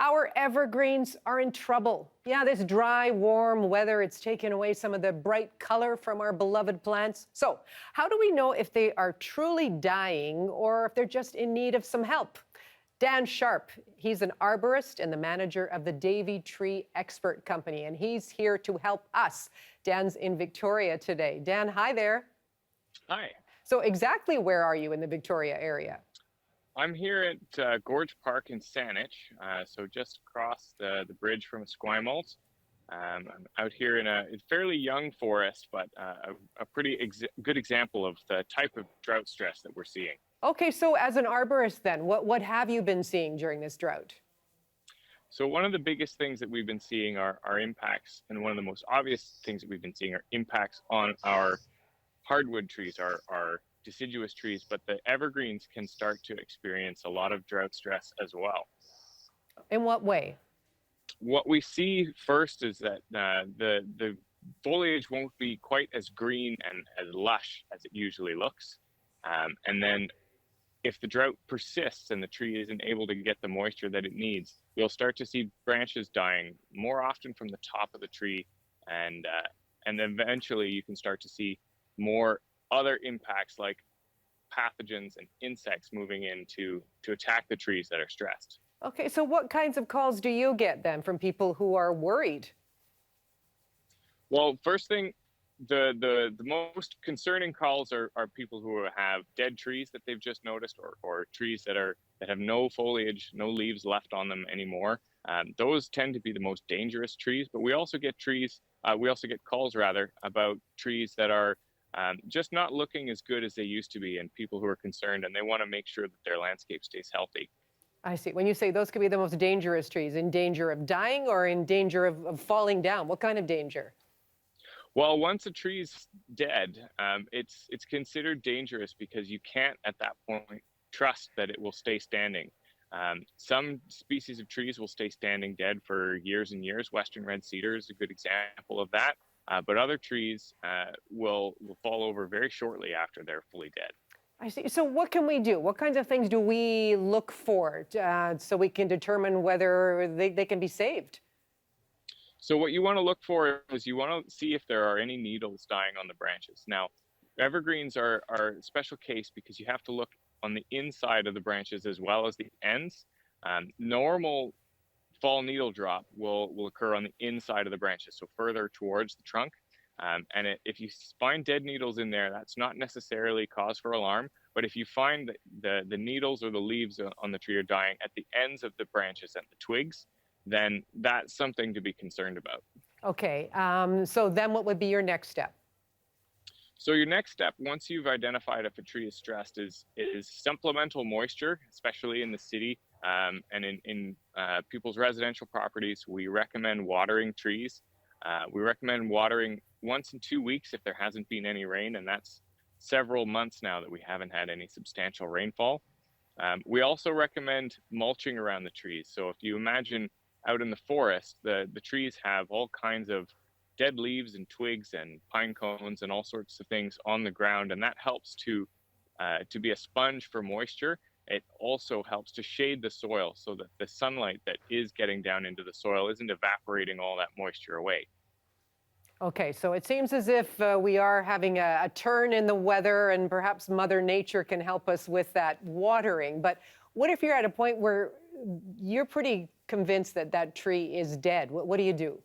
Our evergreens are in trouble. Yeah, this dry, warm weather, it's taken away some of the bright color from our beloved plants. So, how do we know if they are truly dying or if they're just in need of some help? Dan Sharp, he's an arborist and the manager of the Davy Tree Expert Company, and he's here to help us. Dan's in Victoria today. Dan, hi there. Hi. So exactly where are you in the Victoria area? I'm here at Gorge Park in Saanich, so just across the bridge from Esquimalt. I'm out here in a fairly young forest, but a pretty good example of the type of drought stress that we're seeing. Okay, so as an arborist then, what have you been seeing during this drought? So one of the biggest things that we've been seeing are impacts, and one of the most obvious things that we've been seeing are impacts on our hardwood trees, our deciduous trees, but the evergreens can start to experience a lot of drought stress as well. In what way? What we see first is that the foliage won't be quite as green and as lush as it usually looks. And then if the drought persists and the tree isn't able to get the moisture that it needs, you'll start to see branches dying more often from the top of the tree. And eventually you can start to see more other impacts like pathogens and insects moving in to attack the trees that are stressed. Okay, so what kinds of calls do you get then from people who are worried? Well, first thing, the most concerning calls are people who have dead trees that they've just noticed, or trees that have no foliage, no leaves left on them anymore. Those tend to be the most dangerous trees, but we also get calls rather about trees that are just not looking as good as they used to be, and people who are concerned and they want to make sure that their landscape stays healthy. I see. When you say those could be the most dangerous trees, in danger of dying or in danger of falling down, what kind of danger? Well, once a tree's dead, it's considered dangerous because you can't at that point trust that it will stay standing. Some species of trees will stay standing dead for years and years. Western red cedar is a good example of that. But other trees will fall over very shortly after they're fully dead. I see. So what can we do? What kinds of things do we look for so we can determine whether they can be saved? So what you want to look for is you want to see if there are any needles dying on the branches. Now, evergreens are a special case because you have to look on the inside of the branches as well as the ends. Normal fall needle drop will occur on the inside of the branches, so further towards the trunk. If you find dead needles in there, that's not necessarily cause for alarm. But if you find that the needles or the leaves on the tree are dying at the ends of the branches and the twigs, then that's something to be concerned about. Okay, so then what would be your next step? So your next step, once you've identified if a tree is stressed, is supplemental moisture, especially in the city and in people's residential properties. We recommend watering trees. We recommend watering once in 2 weeks if there hasn't been any rain, and that's several months now that we haven't had any substantial rainfall. We also recommend mulching around the trees. So if you imagine out in the forest, the trees have all kinds of dead leaves and twigs and pine cones and all sorts of things on the ground, and that helps to be a sponge for moisture. It also helps to shade the soil so that the sunlight that is getting down into the soil isn't evaporating all that moisture away. Okay, so it seems as if we are having a turn in the weather, and perhaps Mother Nature can help us with that watering. But what if you're at a point where you're pretty convinced that that tree is dead? What do you do?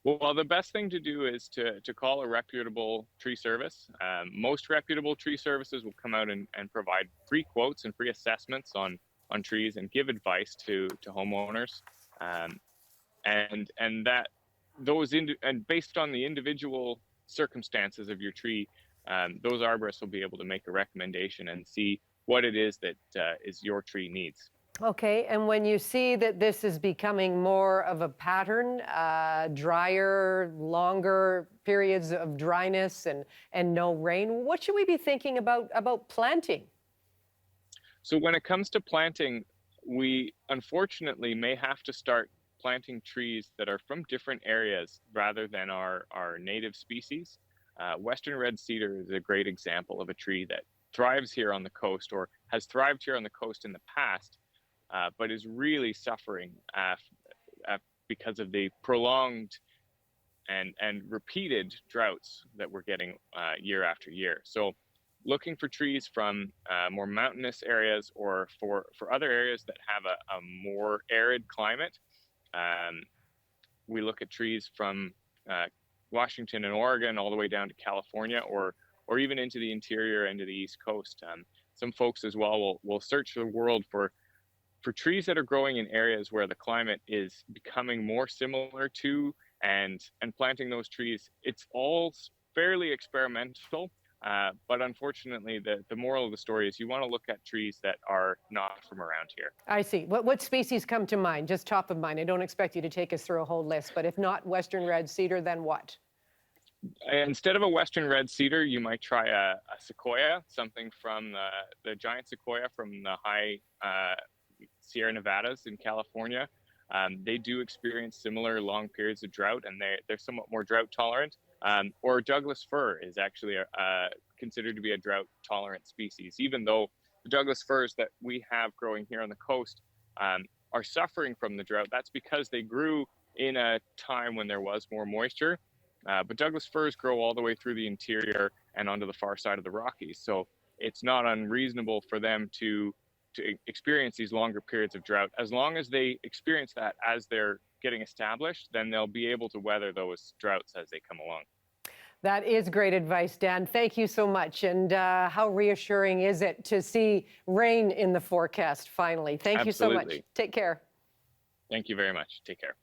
Well, the best thing to do is to call a reputable tree service. Most reputable tree services will come out and provide free quotes and free assessments on trees and give advice to homeowners. And based on the individual circumstances of your tree, those arborists will be able to make a recommendation and see what it is that is your tree needs. Okay, and when you see that this is becoming more of a pattern, drier, longer periods of dryness and no rain, what should we be thinking about planting? So when it comes to planting, we unfortunately may have to start planting trees that are from different areas rather than our native species. Western red cedar is a great example of a tree that thrives here on the coast or has thrived here on the coast in the past. but is really suffering because of the prolonged and repeated droughts that we're getting year after year. So looking for trees from more mountainous areas or for other areas that have a more arid climate. We look at trees from Washington and Oregon all the way down to California, or even into the interior, into the East Coast. Some folks as well will search the world for trees that are growing in areas where the climate is becoming more similar to, and planting those trees. It's all fairly experimental, but unfortunately, the moral of the story is you want to look at trees that are not from around here. I see. What species come to mind, just top of mind? I don't expect you to take us through a whole list, but if not Western red cedar, then what? Instead of a Western red cedar, you might try a sequoia, something from the giant sequoia from the high Sierra Nevadas in California. They do experience similar long periods of drought, and they're somewhat more drought tolerant. Or Douglas fir is actually considered to be a drought tolerant species, even though the Douglas firs that we have growing here on the coast are suffering from the drought. That's because they grew in a time when there was more moisture. But Douglas firs grow all the way through the interior and onto the far side of the Rockies. So it's not unreasonable for them to experience these longer periods of drought. As long as they experience that as they're getting established, then they'll be able to weather those droughts as they come along. That is great advice, Dan. Thank you so much. And how reassuring is it to see rain in the forecast finally? Thank you so much. Take care. Thank you very much. Take care.